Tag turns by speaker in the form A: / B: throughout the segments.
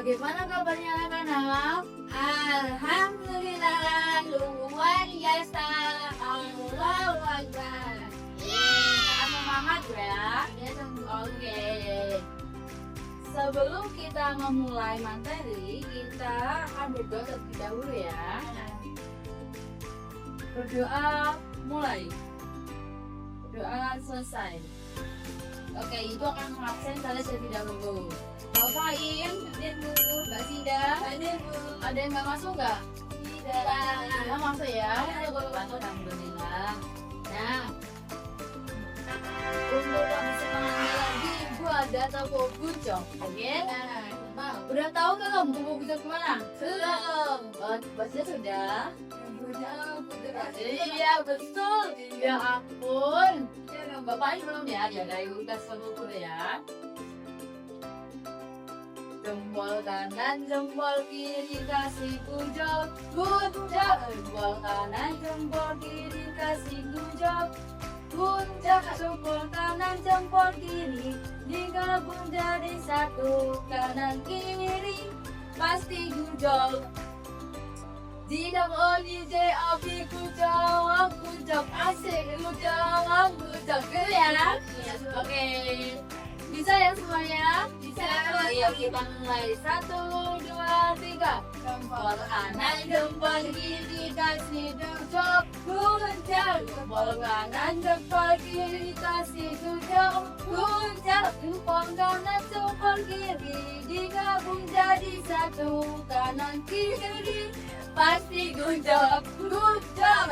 A: Bagaimana kabarnya anak-anak?
B: Alhamdulillah, luar biasa. Allahu Akbar.
A: Sangat semangat ya.
B: Oke.
A: Sebelum kita memulai materi, kita akan berdoa terlebih dahulu ya. Berdoa mulai. Berdoa selesai. Oke, itu akan mengabsen salah terlebih dahulu. Bapak Im, Mbak Sinda, ada yang nggak masuk nggak? Tidak masuk ya. Masuk, alhamdulillah. Nah, untuk lebih semangatnya lagi, Ibu ada toko bucok, oke? Udah tahu belum toko bucok kemana?
B: Belum.
A: Baca sudah? Iya betul. Ya ampun. Bapak ini belum ya? Ya dari udah seluruh ya. Jempol kanan, jempol kiri kasih pucuk, puncak. Jempol kanan, jempol kiri kasih pucuk, puncak. Jempol kanan, jempol kiri digabung jadi satu. Kanan kiri pasti gujol. Jika mau DJ Abi kucok, kucok asik, kucok, kucok gitu ya. Oke. Bisa ya semuanya?
B: Bisa.
A: Ayo kita mulai 1, 2, 3. Jempol kanan, jempol kiri kasih kucok, kucok. Jempol kanan, jempol kiri kasih kucok, kucok. Jempol kanan, jempol kiri digabung jadi satu. Kanan kiri pasti kucok, kucok.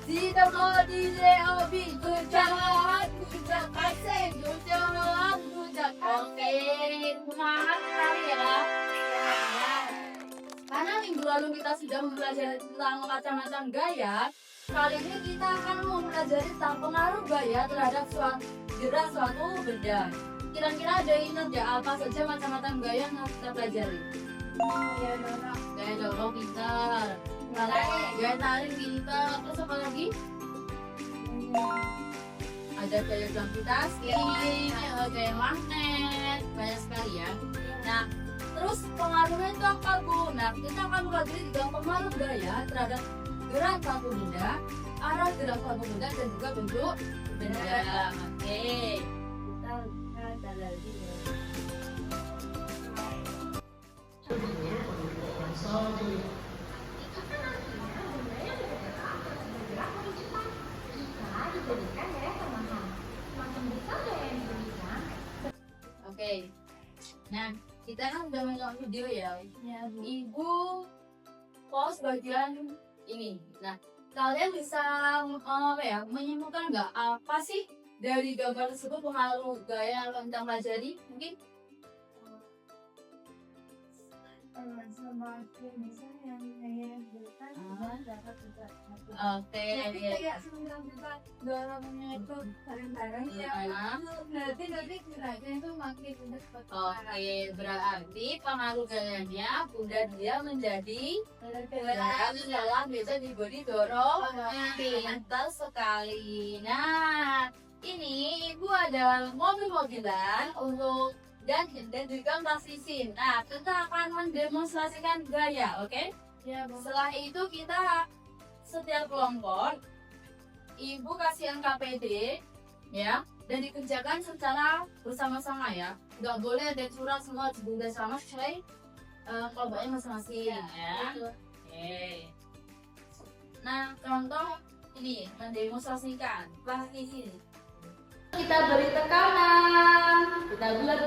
A: Jika mau DJ Obi kucok, kucok asik, kucok, kucok. Oke, semangat sekali ya. Karena minggu lalu kita sudah mempelajari tentang macam-macam gaya, kali ini kita akan mempelajari tentang pengaruh gaya terhadap suatu benda. Kira-kira ada ingat ya apa saja macam-macam gaya yang harus kita pelajari? Gaya dorong pintar, gaya tarik pintar, terus apa lagi? Ada gaya gravitasi, gaya magnet, banyak sekali ya. Nah, terus pengaruhnya itu apa Bu? Nah, kita akan mempelajari juga pengaruh gaya terhadap gerak suatu benda, arah gerak suatu benda, dan juga bentuk benda. Oke, kita lihat lagi ya. Oke, nah kita kan udah menonton video ya. Ibu pause bagian ini. Nah, kalian bisa menyimpulkan nggak apa sih dari gambar tersebut pengaruh gaya yang kita pelajari? Mungkin
B: Semakin misalnya yang bukan dapat juga.
A: oke,
B: Kayak sembilan juta dalamnya itu bareng-bareng ya. Nanti geraknya itu makin cepat.
A: oke, berarti pengaruh gayanya Bunda dia menjadi gerak dalam bisa diberi dorong pintar sekali. Nah, ini Ibu ada mobil-mobilan untuk dan juga transisi. Nah, kita akan mendemonstrasikan gaya, oke?
B: Ya, Bu.
A: Setelah itu kita setiap kelompok Ibu kasih angka PD ya, dan dikerjakan secara bersama-sama ya. Nggak boleh ada curang semua Bunda sama sesuai kelompoknya masing-masing ya. Oke. Nah, contoh ini mendemonstrasikan transisi. Kita beri tekanan, kita bulat.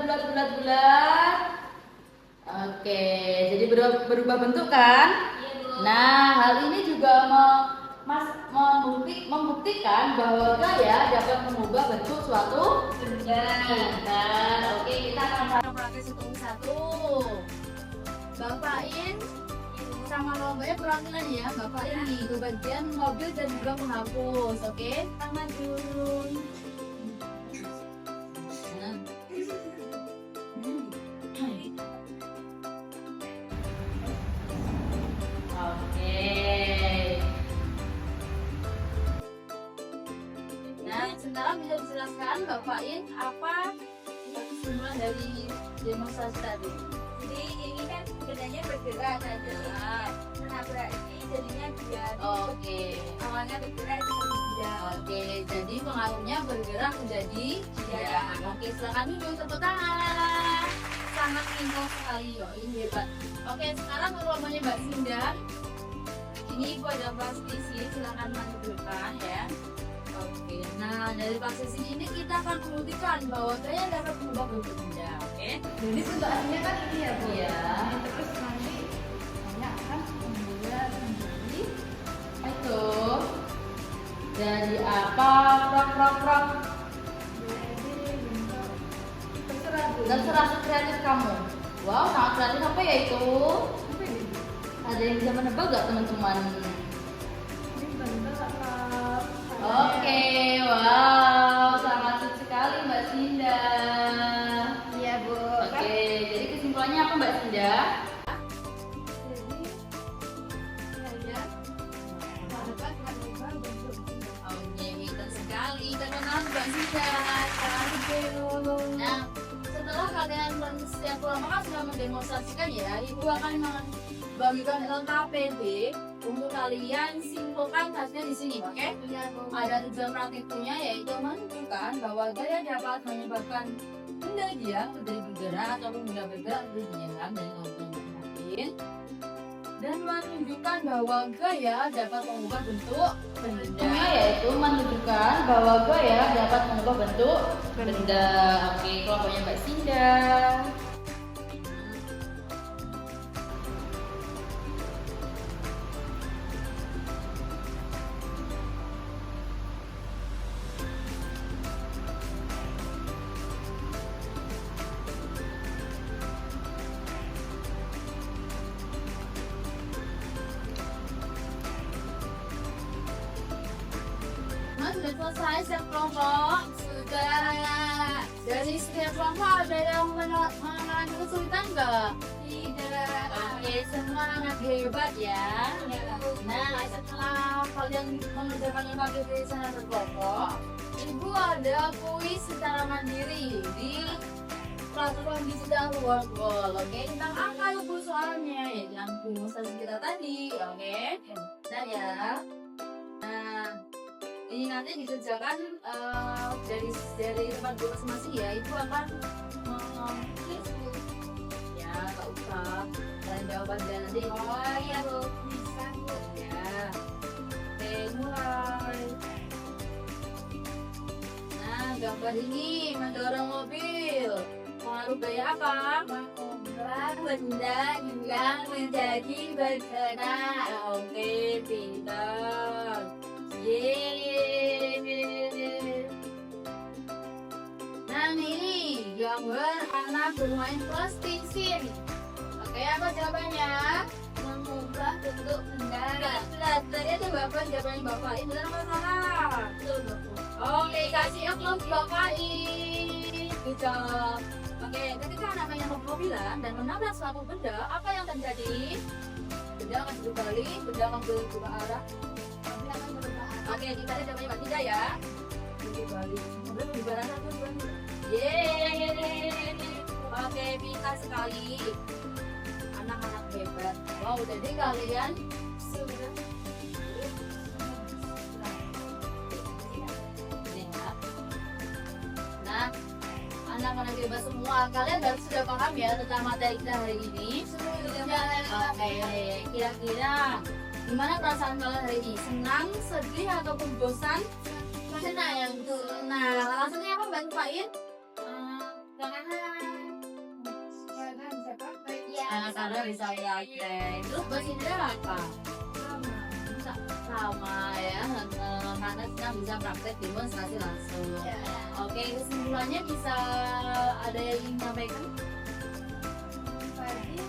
A: Oke, jadi berubah bentuk kan? Nah, hal ini juga membuktikan bahwa gaya dapat mengubah bentuk suatu benda. Nah, oke, kita akan praktek satu. Bapak In sama kelompoknya perwakilan ya. Bapak ini itu bagian mobil dan juga menghapus, oke? Tangan dulu. Sekarang bisa dijelaskan Bapak In apa kesimpulan dari demonstrasi tadi?
B: Jadi ini ya.
A: Oke.
B: Awalnya bergerak itu benda.
A: Oke, jadi pengaruhnya bergerak menjadi benda. Oke, silakan duduk, tepuk tangan. Sangat pintar sekali, ini hebat. Oke, sekarang kelompoknya Mbak Sinda. Ini ibu ada plastisi, silakan menunjukkan ya. Oke, nah dari plastisi ini kita akan membuktikan bahwa gaya dapat mengubah bentuk benda. Oke.
B: Jadi bentuk aslinya kan ini ya Bu.
A: Iya.
B: Terus nanti saya akan membuat menjadi
A: Itu jadi apa? Prok.
B: jadi bentuk terserah Bu.
A: Terserah kreatif kamu. Wow, sangat kreatif. Apa ya itu?
B: Apa ini?
A: Ada yang bisa menebak gak teman-teman?
B: Ini bentuk apa?
A: Oke, wow, sangat sukses sekali Mbak Sinda.
B: Iya Bu.
A: Oke, jadi kesimpulannya apa Mbak Sinda?
B: Jadi saya dapat mengubah bentuk benda.
A: Oke, pintar sekali. Terkenal Mbak Sinda. Nah, setelah kalian setiap kelompok sudah mendemonstrasikan ya, Ibu akan membagikan LKPD untuk kalian simpulkan hasilnya di sini, oke?
B: Iya Bu.
A: Ada tujuan praktiknya yaitu menunjukkan bahwa gaya dapat menyebabkan benda diam menjadi bergerak ataupun benda bergerak menjadi diam dari kelompok lain, dan menunjukkan bahwa gaya dapat mengubah bentuk benda, yaitu menunjukkan bahwa gaya dapat mengubah bentuk benda. Oke, kelompoknya Mbak Sinda. Mas, sudah selesai setiap kelompok? Sudah. Dari setiap kelompok ada yang mengalami kesulitan nggak?
B: Tidak.
A: Oke, semangat hebat ya. Nah, setelah kalian mengerjakan LKPD secara berkelompok, Ibu ada kuis secara mandiri di platform digital Workball. Oke, tentang apa Ibu soalnya? Ya, yang demonstrasi kita tadi. Oke, nah ya. Nah, ini nanti dikerjakan dari tempat gue masing-masing ya. Ibu akan menulis ya, gak usah dan jawaban dan nanti.
B: Oh iya Bu. Bisa Bu.
A: Ya, oke, mulai. Nah, gambar ini mendorong mobil. Pengaruh gaya apa?
B: Mengubah
A: Benda yang menjadi bergerak. Oke, pintar. Yeay. Nah, ini gambar anak bermain plastisin. Oke, apa jawabannya?
B: mengubah bentuk benda.
A: Benar, tadi ada bapak jawabannya bapak. Ini benar apa salah? Oke, kasih applause bapak ini. Good job. Oke, ketika anaknya mobilan dan menabrak suatu benda, apa yang terjadi? Benda akan berbalik, benda akan berubah arah.
B: Tapi akan berubah arah.
A: Oke, kita lihat jawabannya Mbak Tida ya. Berbalik. Mobil berubah arah satu, dua, tiga. Yeay. Oke, pintar sekali. Anak-anak hebat. Wow, jadi kalian
B: Sudah.
A: lihat. Nah, anak-anak hebat semua, kalian baru sudah paham ya tentang materi kita hari ini. Oke, kira-kira gimana perasaan kalian hari ini? Senang, sedih, ataupun bosan? Senang ya, betul. Nah, alasannya apa Mbak Nupain?
B: Karena bisa pakai.
A: Karena bisa praktek. Terus Mbak Sindra apa? Sama ya, karena kita bisa praktek demonstrasi langsung. Oke, kesimpulannya bisa ada yang ingin sampaikan?
B: Tadi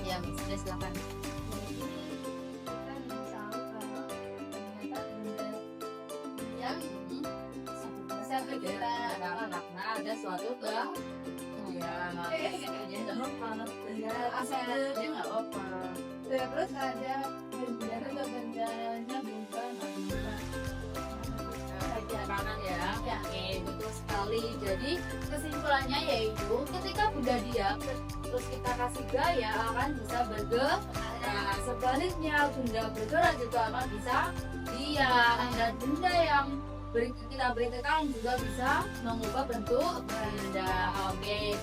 A: Ya, sudah silakan.
B: kita bisa tahu kalau ternyata benda yang bisa bergerak.
A: Karena ada suatu ke ya,
B: Benda
A: asal
B: asal.
A: dia nggak apa.
B: Terus ada benda atau bendanya bukan
A: Kanan ya, oke, betul sekali. Jadi kesimpulannya yaitu ketika benda diam terus kita kasih gaya akan bisa bergerak. Nah, sebaliknya benda bergerak juga akan bisa diam, dan benda yang kita berikan juga bisa mengubah bentuk benda. Oke,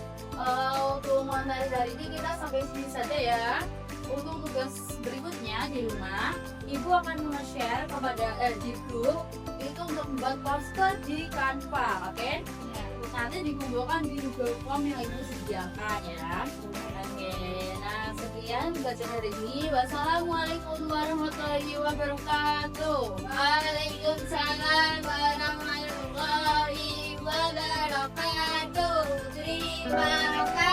A: untuk materi hari ini kita sampai sini saja ya. Untuk tugas berikutnya di rumah, ibu akan nge-share kepada di grup itu untuk membuat poster di Canva. Oke, nanti dikumpulkan di Google Form yang ibu sediakan ya. Oke, nah sekian belajar hari ini. Wassalamualaikum warahmatullahi wabarakatuh. Waalaikumsalam warahmatullahi wabarakatuh. Terima kasih.